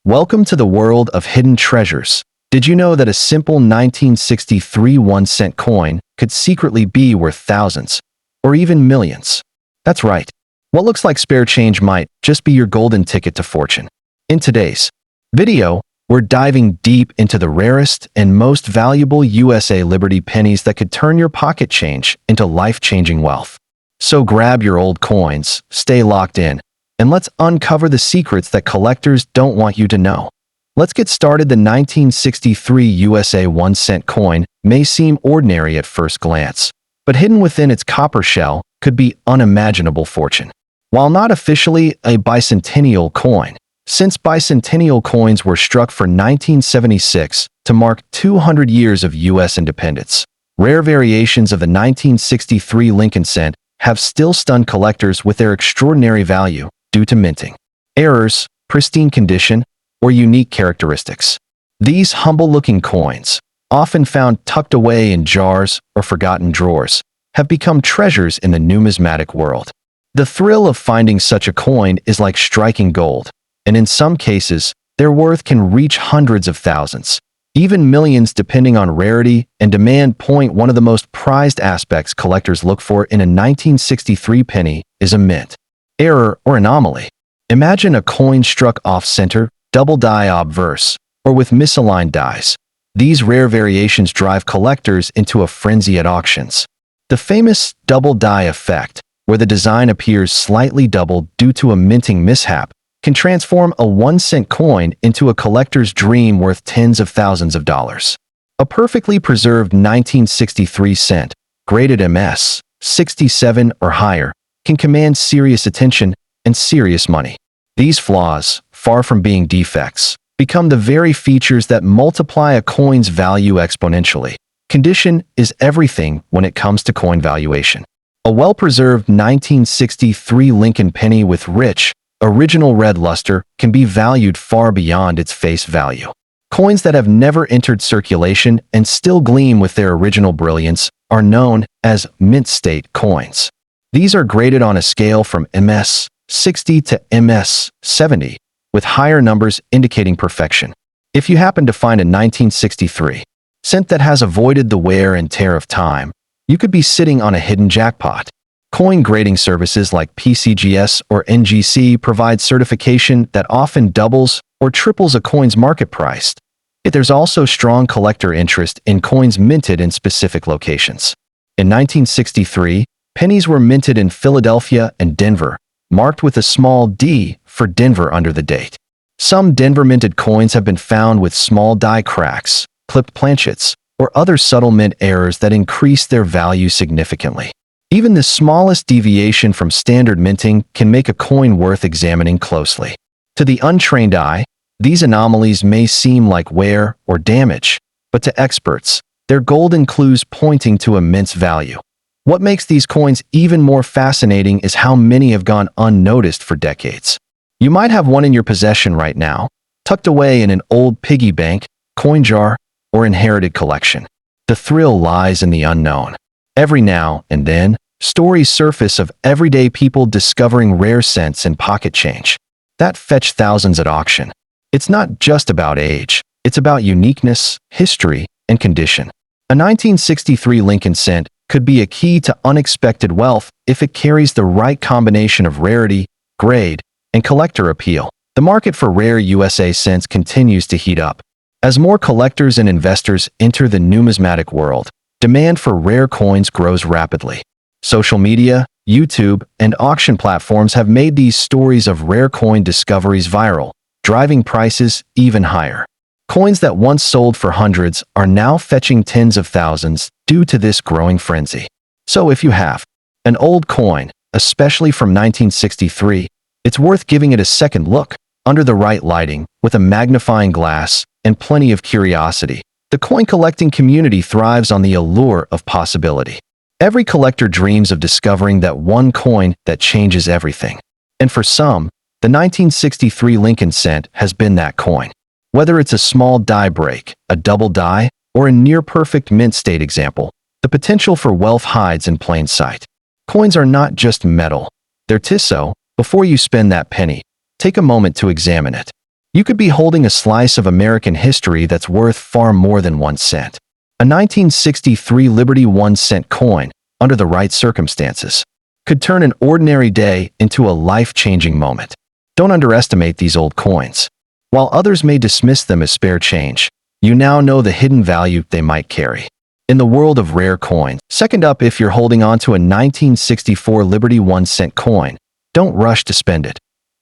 Welcome to the world of hidden treasures. Did you know that a simple 1963 1-cent coin could secretly be worth thousands, or even millions? That's right. What looks like spare change might just be your golden ticket to fortune. In today's video, we're diving deep into the rarest and most valuable USA Liberty pennies that could turn your pocket change into life-changing wealth. So grab your old coins, stay locked in, and let's uncover the secrets that collectors don't want you to know. Let's get started. The 1963 USA 1-cent coin may seem ordinary at first glance, but hidden within its copper shell could be unimaginable fortune. While not officially a bicentennial coin, since bicentennial coins were struck for 1976 to mark 200 years of U.S. independence, rare variations of the 1963 Lincoln cent have still stunned collectors with their extraordinary value due to minting errors, pristine condition, or unique characteristics. These humble-looking coins, often found tucked away in jars or forgotten drawers, have become treasures in the numismatic world. The thrill of finding such a coin is like striking gold, and in some cases, their worth can reach hundreds of thousands, even millions depending on rarity and demand. One of the most prized aspects collectors look for in a 1963 penny is a mint error or anomaly. Imagine a coin struck off-center, double die obverse, or with misaligned dies. These rare variations drive collectors into a frenzy at auctions. The famous double die effect, where the design appears slightly doubled due to a minting mishap, can transform a 1-cent coin into a collector's dream worth tens of thousands of dollars. A perfectly preserved 1963 cent, graded MS 67 or higher, can command serious attention and serious money. These flaws, far from being defects, become the very features that multiply a coin's value exponentially. Condition is everything when it comes to coin valuation. A well-preserved 1963 Lincoln penny with rich, original red luster can be valued far beyond its face value. Coins that have never entered circulation and still gleam with their original brilliance are known as mint state coins. These are graded on a scale from MS 60 to MS 70, with higher numbers indicating perfection. If you happen to find a 1963 cent that has avoided the wear and tear of time, you could be sitting on a hidden jackpot. Coin grading services like PCGS or NGC provide certification that often doubles or triples a coin's market price. There's also strong collector interest in coins minted in specific locations. In 1963, pennies were minted in Philadelphia and Denver, marked with a small D for Denver under the date. Some Denver-minted coins have been found with small die cracks, clipped planchets, or other subtle mint errors that increase their value significantly. Even the smallest deviation from standard minting can make a coin worth examining closely. To the untrained eye, these anomalies may seem like wear or damage, but to experts, they're golden clues pointing to immense value. What makes these coins even more fascinating is how many have gone unnoticed for decades. You might have one in your possession right now, tucked away in an old piggy bank, coin jar, or inherited collection. The thrill lies in the unknown. Every now and then, stories surface of everyday people discovering rare cents and pocket change that fetch thousands at auction. It's not just about age, it's about uniqueness, history, and condition. A 1963 Lincoln cent could be a key to unexpected wealth if it carries the right combination of rarity, grade, and collector appeal. The market for rare USA cents continues to heat up. As more collectors and investors enter the numismatic world, demand for rare coins grows rapidly. Social media, YouTube, and auction platforms have made these stories of rare coin discoveries viral, driving prices even higher. Coins that once sold for hundreds are now fetching tens of thousands due to this growing frenzy. So if you have an old coin, especially from 1963, it's worth giving it a second look. Under the right lighting, with a magnifying glass and plenty of curiosity, the coin collecting community thrives on the allure of possibility. Every collector dreams of discovering that one coin that changes everything. And for some, the 1963 Lincoln cent has been that coin. Whether it's a small die break, a double die, or a near-perfect mint state example, the potential for wealth hides in plain sight. Coins are not just metal, they're tissue. Before you spend that penny, take a moment to examine it. You could be holding a slice of American history that's worth far more than 1 cent. A 1963 Liberty 1 cent coin, under the right circumstances, could turn an ordinary day into a life-changing moment. Don't underestimate these old coins. While others may dismiss them as spare change, you now know the hidden value they might carry. In the world of rare coins, second up, if you're holding on to a 1964 Liberty 1 cent coin, don't rush to spend it.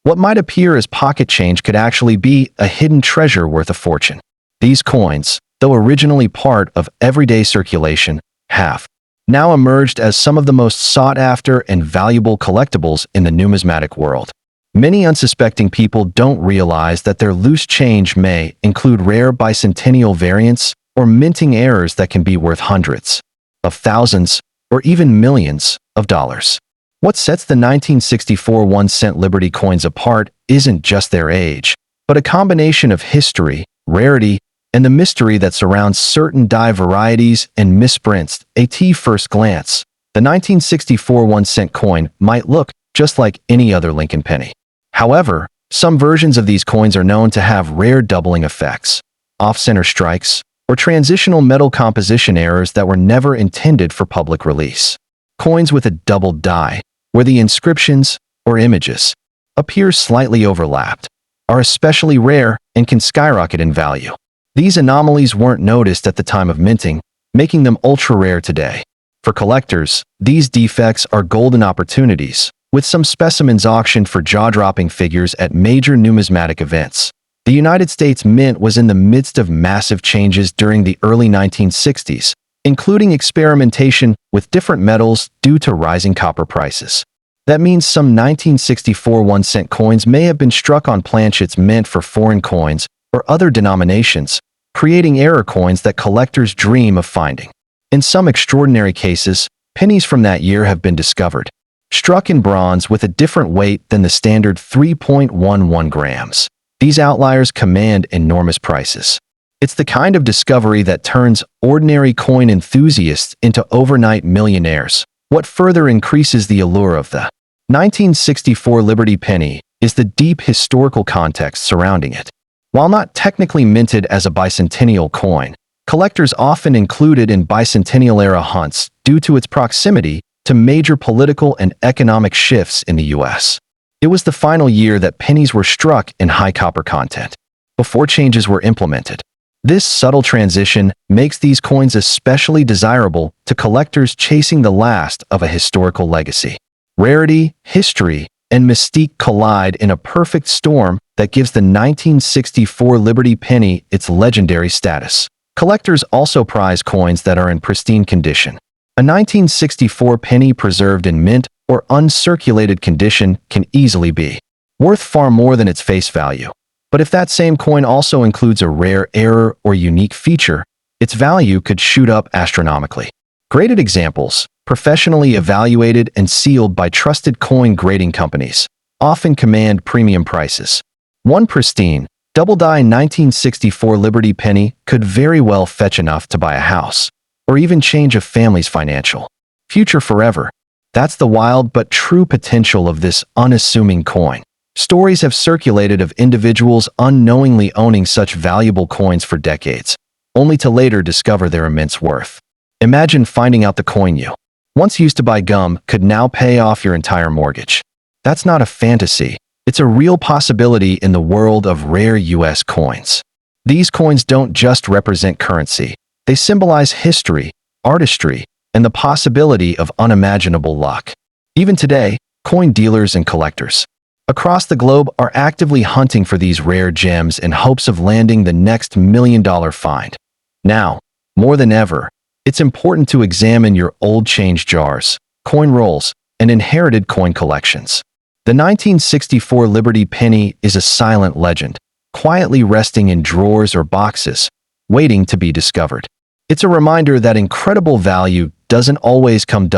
What might appear as pocket change could actually be a hidden treasure worth a fortune. These coins, though originally part of everyday circulation, have now emerged as some of the most sought-after and valuable collectibles in the numismatic world. Many unsuspecting people don't realize that their loose change may include rare bicentennial variants or minting errors that can be worth hundreds of thousands or even millions of dollars. What sets the 1964 1 cent Liberty coins apart isn't just their age, but a combination of history, rarity, and the mystery that surrounds certain die varieties and misprints. At first glance, the 1964 1 cent coin might look just like any other Lincoln penny. However, some versions of these coins are known to have rare doubling effects, off-center strikes, or transitional metal composition errors that were never intended for public release. Coins with a doubled die, where the inscriptions, or images, appear slightly overlapped, are especially rare and can skyrocket in value. These anomalies weren't noticed at the time of minting, making them ultra-rare today. For collectors, these defects are golden opportunities, with some specimens auctioned for jaw-dropping figures at major numismatic events. The United States Mint was in the midst of massive changes during the early 1960s, including experimentation with different metals due to rising copper prices. That means some 1964 1 cent coins may have been struck on planchets meant for foreign coins or other denominations, creating error coins that collectors dream of finding. In some extraordinary cases, pennies from that year have been discovered, struck in bronze with a different weight than the standard 3.11 grams. These outliers command enormous prices. It's the kind of discovery that turns ordinary coin enthusiasts into overnight millionaires. What further increases the allure of the 1964 Liberty penny is the deep historical context surrounding it. While not technically minted as a bicentennial coin, collectors often include it in bicentennial-era hunts due to its proximity to major political and economic shifts in the U.S. It was the final year that pennies were struck in high copper content, before changes were implemented. This subtle transition makes these coins especially desirable to collectors chasing the last of a historical legacy. Rarity, history, and mystique collide in a perfect storm that gives the 1964 Liberty penny its legendary status. Collectors also prize coins that are in pristine condition. A 1964 penny preserved in mint or uncirculated condition can easily be worth far more than its face value. But if that same coin also includes a rare error or unique feature, its value could shoot up astronomically. Graded examples, professionally evaluated and sealed by trusted coin grading companies, often command premium prices. One pristine, double-die 1964 Liberty penny could very well fetch enough to buy a house, or even change a family's financial future forever. That's the wild but true potential of this unassuming coin. Stories have circulated of individuals unknowingly owning such valuable coins for decades, only to later discover their immense worth. Imagine finding out the coin you once used to buy gum could now pay off your entire mortgage. That's not a fantasy. It's a real possibility in the world of rare U.S. coins. These coins don't just represent currency. They symbolize history, artistry, and the possibility of unimaginable luck. Even today, coin dealers and collectors across the globe are actively hunting for these rare gems in hopes of landing the next million-dollar find. Now, more than ever, it's important to examine your old change jars, coin rolls, and inherited coin collections. The 1964 Liberty penny is a silent legend, quietly resting in drawers or boxes, waiting to be discovered. It's a reminder that incredible value doesn't always come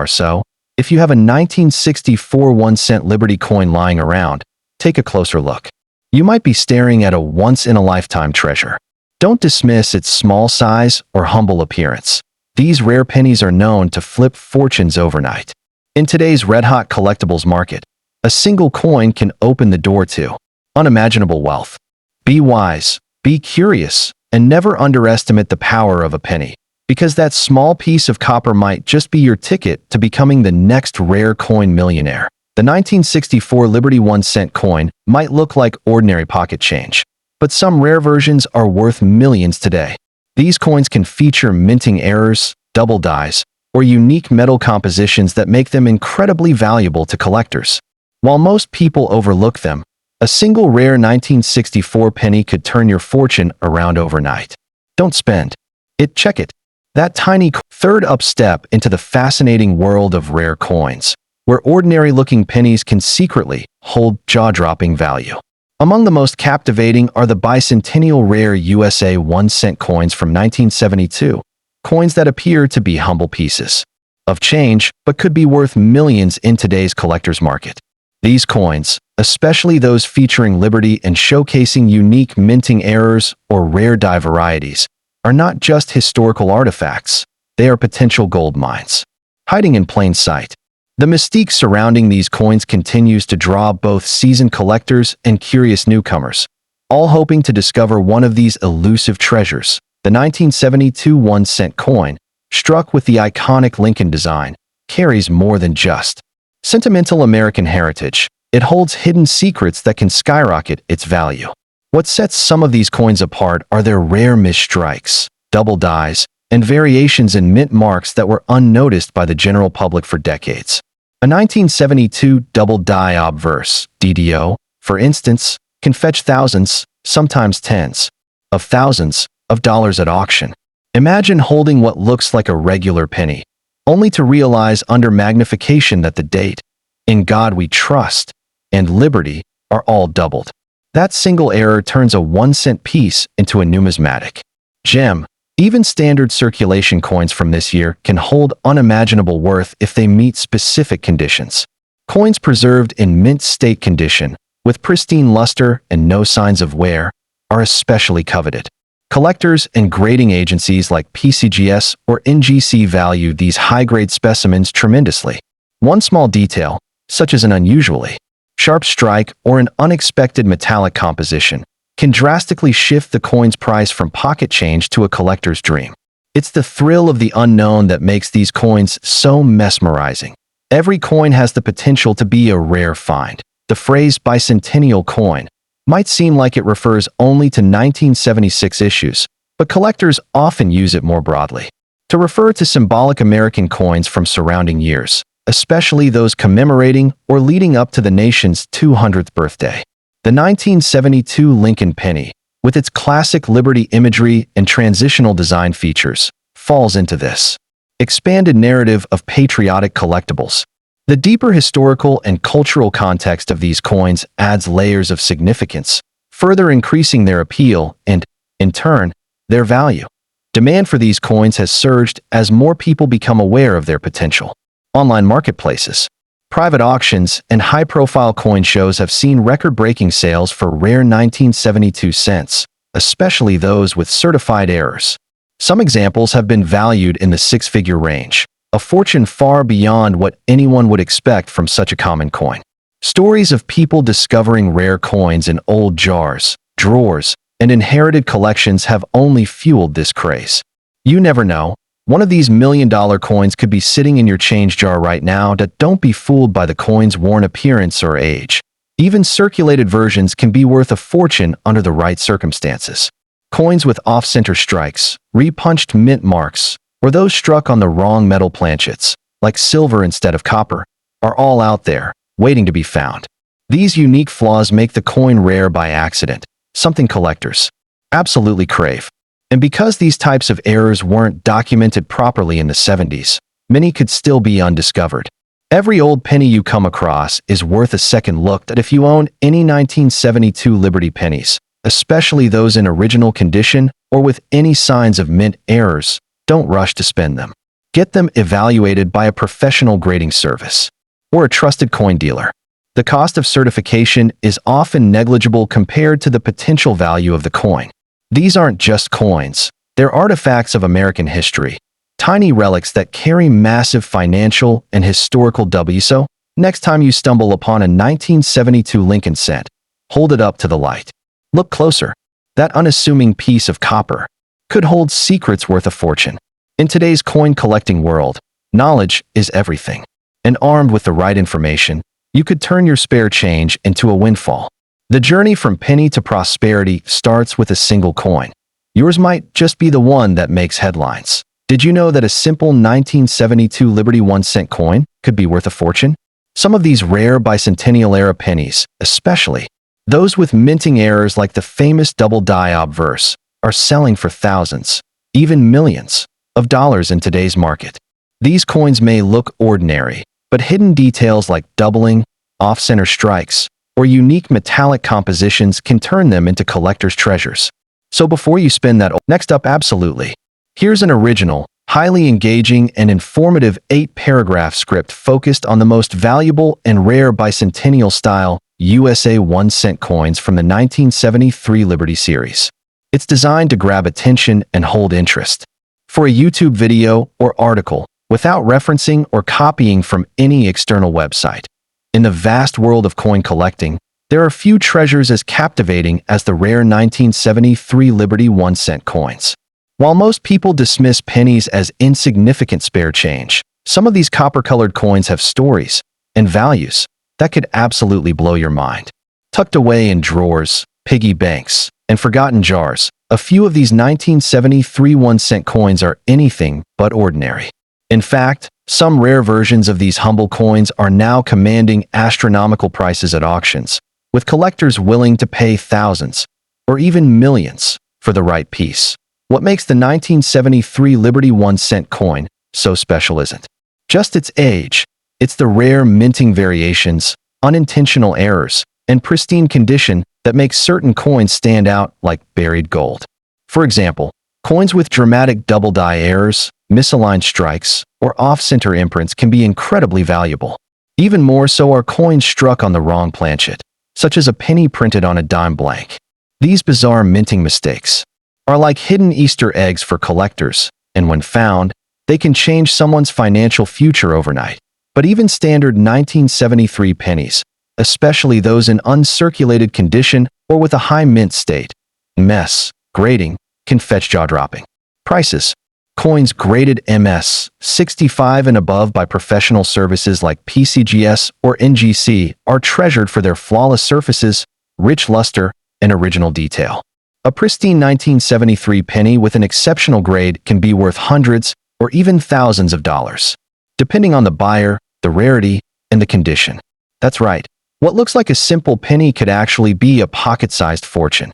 so. If you have a 1964 1 cent Liberty coin lying around, take a closer look. You might be staring at a once-in-a-lifetime treasure. Don't dismiss its small size or humble appearance. These rare pennies are known to flip fortunes overnight. In today's red-hot collectibles market, a single coin can open the door to unimaginable wealth. Be wise, be curious, and never underestimate the power of a penny, because that small piece of copper might just be your ticket to becoming the next rare coin millionaire. The 1964 Liberty 1-cent coin might look like ordinary pocket change, but some rare versions are worth millions today. These coins can feature minting errors, double dies, or unique metal compositions that make them incredibly valuable to collectors. While most people overlook them, a single rare 1964 penny could turn your fortune around overnight. Don't spend it, check it. That tiny third up step into the fascinating world of rare coins, where ordinary-looking pennies can secretly hold jaw-dropping value. Among the most captivating are the bicentennial rare USA 1-cent coins from 1972, coins that appear to be humble pieces of change but could be worth millions in today's collector's market. These coins, especially those featuring Liberty and showcasing unique minting errors or rare die varieties, are not just historical artifacts, they are potential gold mines, hiding in plain sight. The mystique surrounding these coins continues to draw both seasoned collectors and curious newcomers, all hoping to discover one of these elusive treasures. The 1972 1-cent coin, struck with the iconic Lincoln design, carries more than just sentimental American heritage. It holds hidden secrets that can skyrocket its value. What sets some of these coins apart are their rare misstrikes, double dies, and variations in mint marks that were unnoticed by the general public for decades. A 1972 double die obverse, DDO, for instance, can fetch thousands, sometimes tens of thousands of dollars at auction. Imagine holding what looks like a regular penny, only to realize under magnification that the date, "In God We Trust," and "Liberty" are all doubled. That single error turns a 1-cent piece into a numismatic gem. Even standard circulation coins from this year can hold unimaginable worth if they meet specific conditions. Coins preserved in mint state condition, with pristine luster and no signs of wear, are especially coveted. Collectors and grading agencies like PCGS or NGC value these high-grade specimens tremendously. One small detail, such as an unusually sharp strike or an unexpected metallic composition, can drastically shift the coin's price from pocket change to a collector's dream. It's the thrill of the unknown that makes these coins so mesmerizing. Every coin has the potential to be a rare find. The phrase bicentennial coin might seem like it refers only to 1976 issues, but collectors often use it more broadly to refer to symbolic American coins from surrounding years, especially those commemorating or leading up to the nation's 200th birthday. The 1972 Lincoln penny, with its classic Liberty imagery and transitional design features, falls into this expanded narrative of patriotic collectibles. The deeper historical and cultural context of these coins adds layers of significance, further increasing their appeal and, in turn, their value. Demand for these coins has surged as more people become aware of their potential. Online marketplaces, private auctions, and high-profile coin shows have seen record-breaking sales for rare 1972 cents, especially those with certified errors. Some examples have been valued in the six-figure range, a fortune far beyond what anyone would expect from such a common coin. Stories of people discovering rare coins in old jars, drawers, and inherited collections have only fueled this craze. You never know. One of these million-dollar coins could be sitting in your change jar right now. Don't be fooled by the coin's worn appearance or age. Even circulated versions can be worth a fortune under the right circumstances. Coins with off-center strikes, repunched mint marks, or those struck on the wrong metal planchets, like silver instead of copper, are all out there, waiting to be found. These unique flaws make the coin rare by accident, something collectors absolutely crave. And because these types of errors weren't documented properly in the 70s, many could still be undiscovered. Every old penny you come across is worth a second look at. If you own any 1972 Liberty pennies, especially those in original condition or with any signs of mint errors, don't rush to spend them. Get them evaluated by a professional grading service or a trusted coin dealer. The cost of certification is often negligible compared to the potential value of the coin. These aren't just coins, they're artifacts of American history, tiny relics that carry massive financial and historical value. So, next time you stumble upon a 1972 Lincoln cent, hold it up to the light. Look closer. That unassuming piece of copper could hold secrets worth a fortune. In today's coin collecting world, knowledge is everything. And armed with the right information, you could turn your spare change into a windfall. The journey from penny to prosperity starts with a single coin. Yours might just be the one that makes headlines. Did you know that a simple 1972 Liberty 1-cent coin could be worth a fortune? Some of these rare bicentennial-era pennies, especially those with minting errors like the famous double-die obverse, are selling for thousands, even millions, of dollars in today's market. These coins may look ordinary, but hidden details like doubling, off-center strikes, or unique metallic compositions can turn them into collector's treasures. So before you spend that, next up, absolutely. Here's an original, highly engaging and informative 8-paragraph script focused on the most valuable and rare bicentennial-style USA 1-cent coins from the 1973 Liberty series. It's designed to grab attention and hold interest. For a YouTube video or article, without referencing or copying from any external website. In the vast world of coin collecting, there are few treasures as captivating as the rare 1973 Liberty 1-cent coins. While most people dismiss pennies as insignificant spare change, some of these copper-colored coins have stories and values that could absolutely blow your mind. Tucked away in drawers, piggy banks, and forgotten jars, a few of these 1973 1-cent coins are anything but ordinary. In fact, some rare versions of these humble coins are now commanding astronomical prices at auctions, with collectors willing to pay thousands, or even millions, for the right piece. What makes the 1973 Liberty 1-cent coin so special isn't just its age, it's the rare minting variations, unintentional errors, and pristine condition that makes certain coins stand out like buried gold. For example, coins with dramatic double-die errors, misaligned strikes, or off-center imprints can be incredibly valuable. Even more so are coins struck on the wrong planchet, such as a penny printed on a dime blank. These bizarre minting mistakes are like hidden Easter eggs for collectors, and when found, they can change someone's financial future overnight. But even standard 1973 pennies, especially those in uncirculated condition or with a high mint state, mess, grading, can fetch jaw-dropping prices. Coins graded MS 65 and above by professional services like PCGS or NGC are treasured for their flawless surfaces, rich luster, and original detail. A pristine 1973 penny with an exceptional grade can be worth hundreds or even thousands of dollars, depending on the buyer, the rarity, and the condition. That's right. What looks like a simple penny could actually be a pocket-sized fortune.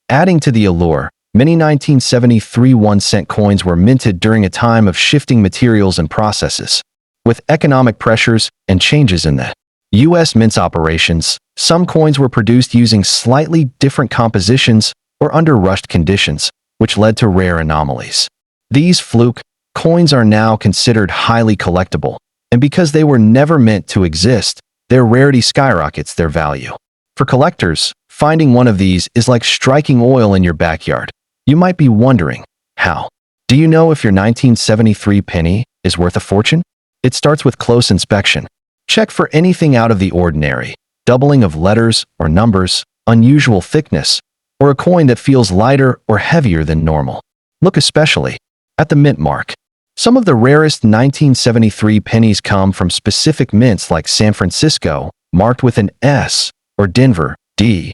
Adding to the allure, many 1973 1-cent coins were minted during a time of shifting materials and processes. With economic pressures and changes in the U.S. mints operations, some coins were produced using slightly different compositions or under rushed conditions, which led to rare anomalies. These fluke coins are now considered highly collectible, and because they were never meant to exist, their rarity skyrockets their value. For collectors, finding one of these is like striking oil in your backyard. You might be wondering, how? Do you know if your 1973 penny is worth a fortune? It starts with close inspection. Check for anything out of the ordinary, doubling of letters or numbers, unusual thickness, or a coin that feels lighter or heavier than normal. Look especially at the mint mark. Some of the rarest 1973 pennies come from specific mints like San Francisco, marked with an S, or Denver, D,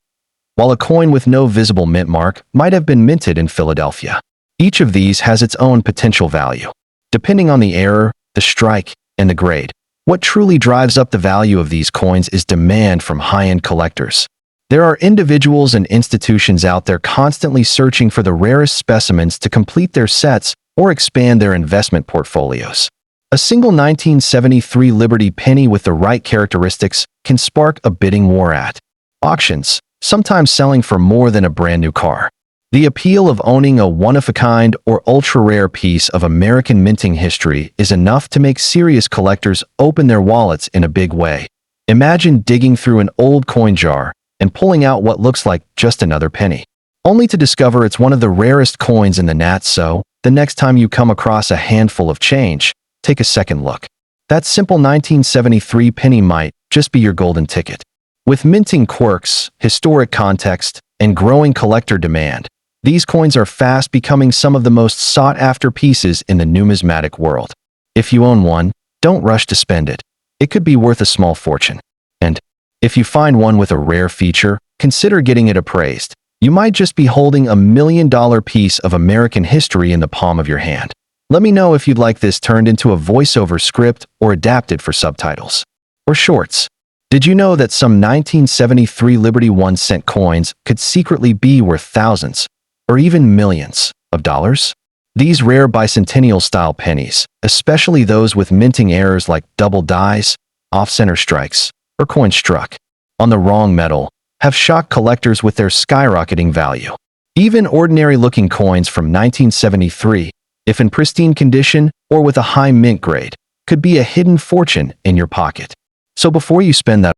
while a coin with no visible mint mark might have been minted in Philadelphia. Each of these has its own potential value, depending on the error, the strike, and the grade. What truly drives up the value of these coins is demand from high-end collectors. There are individuals and institutions out there constantly searching for the rarest specimens to complete their sets or expand their investment portfolios. A single 1973 Liberty penny with the right characteristics can spark a bidding war at auctions, sometimes selling for more than a brand new car. The appeal of owning a one-of-a-kind or ultra-rare piece of American minting history is enough to make serious collectors open their wallets in a big way. Imagine digging through an old coin jar and pulling out what looks like just another penny, only to discover it's one of the rarest coins in the nat. So, the next time you come across a handful of change, take a second look. That simple 1973 penny might just be your golden ticket. With minting quirks, historic context, and growing collector demand, these coins are fast becoming some of the most sought-after pieces in the numismatic world. If you own one, don't rush to spend it. It could be worth a small fortune. And if you find one with a rare feature, consider getting it appraised. You might just be holding $1 million piece of American history in the palm of your hand. Let me know if you'd like this turned into a voiceover script or adapted for subtitles or shorts. Did you know that some 1973 Liberty 1-cent coins could secretly be worth thousands or even millions of dollars? These rare bicentennial-style pennies, especially those with minting errors like double dies, off-center strikes, or coins struck on the wrong metal, have shocked collectors with their skyrocketing value. Even ordinary-looking coins from 1973, if in pristine condition or with a high mint grade, could be a hidden fortune in your pocket. So before you spend that